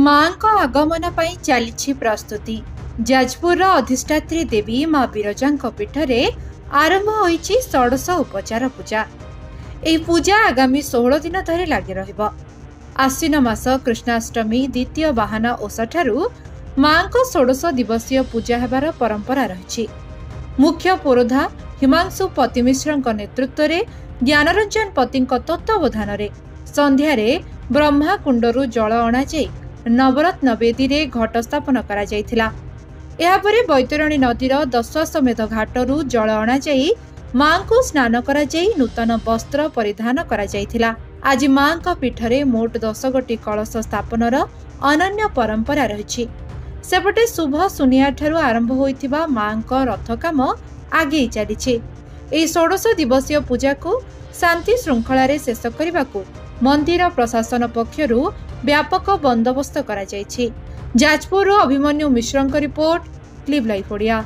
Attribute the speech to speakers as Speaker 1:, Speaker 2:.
Speaker 1: मां को आगमन पाई चली प्रस्तुति। जाजपुर अधिष्ठात्री देवी मां विरजा पीठ में आरंभ होईछि षोडश उपचार पूजा। यह पूजा आगामी 16 दिन धरि लगी रहिबो। आश्विन मास कृष्णाष्टमी द्वितीय बाहन ओषा ठारू मां को षोडश दिवसीय पूजा हेबार परंपरा रही। मुख्य पुरोधा हिमांशु पति मिश्र नेतृत्व में ज्ञानरंजन पति तत्वावधान संध्यारे ब्रह्मा कुंडरू जल अणा नवरत्न वेदी रे घट स्थापन करा जायथिला। एहापरे बैतरणी नदीर दशाश्वमेध घाटरू जल अणा मां को स्नान करा जाई नूतन वस्त्र परिधान करा जायथिला। आज मां का पीठरे मोट 10 गोटी कलश स्थापनर अनन्य परंपरा रही। सेपटे शुभ सुनिया ठारू आरंभ होइथिबा मां का रथ काम आगे चली। एही 16 दिवसीय पूजा को शांति श्रृंखला शेष करने को मंदिर प्रशासन पक्षरु व्यापक बंदोबस्त करा जायछि। जाजपुर अभिमन्यु मिश्रଙ୍କ रिपोर्ट, क्लिव लाइव ओडिया।